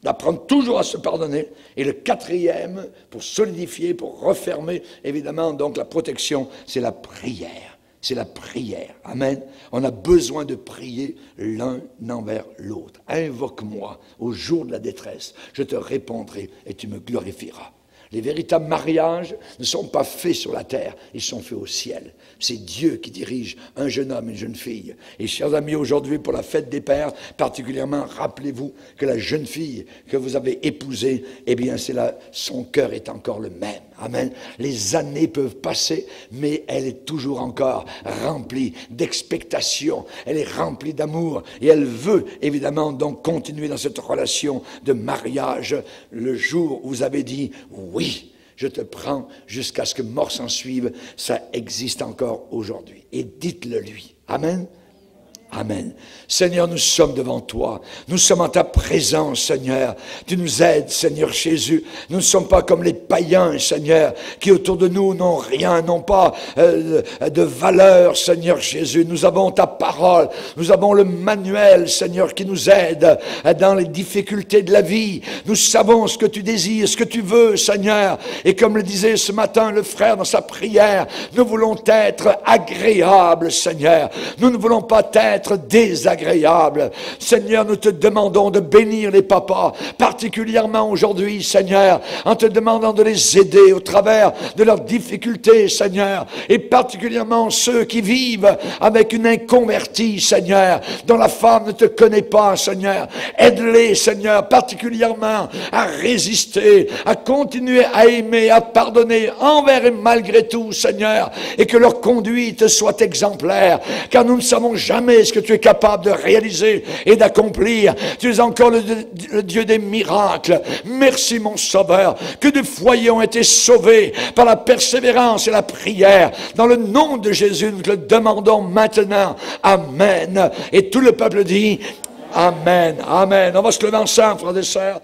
Speaker 1: d'apprendre toujours à se pardonner. Et le quatrième, pour solidifier, pour refermer, évidemment, donc la protection, c'est la prière. C'est la prière. Amen. On a besoin de prier l'un envers l'autre. Invoque-moi au jour de la détresse. Je te répondrai et tu me glorifieras. Les véritables mariages ne sont pas faits sur la terre, ils sont faits au ciel. C'est Dieu qui dirige un jeune homme et une jeune fille. Et chers amis, aujourd'hui, pour la fête des pères, particulièrement, rappelez-vous que la jeune fille que vous avez épousée, eh bien, c'est là, son cœur est encore le même. Amen. Les années peuvent passer, mais elle est toujours encore remplie d'expectation. Elle est remplie d'amour et elle veut évidemment donc continuer dans cette relation de mariage. Le jour où vous avez dit oui, je te prends jusqu'à ce que mort s'en suive, ça existe encore aujourd'hui. Et dites-le lui. Amen. Amen. Seigneur, nous sommes devant toi. Nous sommes en ta présence, Seigneur. Tu nous aides, Seigneur Jésus. Nous ne sommes pas comme les païens, Seigneur, qui autour de nous n'ont rien, n'ont pas de valeur, Seigneur Jésus. Nous avons ta parole. Nous avons le manuel, Seigneur, qui nous aide dans les difficultés de la vie. Nous savons ce que tu désires, ce que tu veux, Seigneur. Et comme le disait ce matin le frère dans sa prière, nous voulons être agréables, Seigneur. Nous ne voulons pas être désagréable. Seigneur, nous te demandons de bénir les papas, particulièrement aujourd'hui, Seigneur, en te demandant de les aider au travers de leurs difficultés, Seigneur, et particulièrement ceux qui vivent avec une inconvertie, Seigneur, dont la femme ne te connaît pas, Seigneur. Aide-les, Seigneur, particulièrement à résister, à continuer à aimer, à pardonner envers et malgré tout, Seigneur, et que leur conduite soit exemplaire, car nous ne savons jamais ce que tu es capable de réaliser et d'accomplir. Tu es encore le Dieu des miracles. Merci mon Sauveur, que des foyers ont été sauvés par la persévérance et la prière. Dans le nom de Jésus, nous te le demandons maintenant. Amen. Et tout le peuple dit Amen. Amen. On va se lever ensemble, frères et sœurs.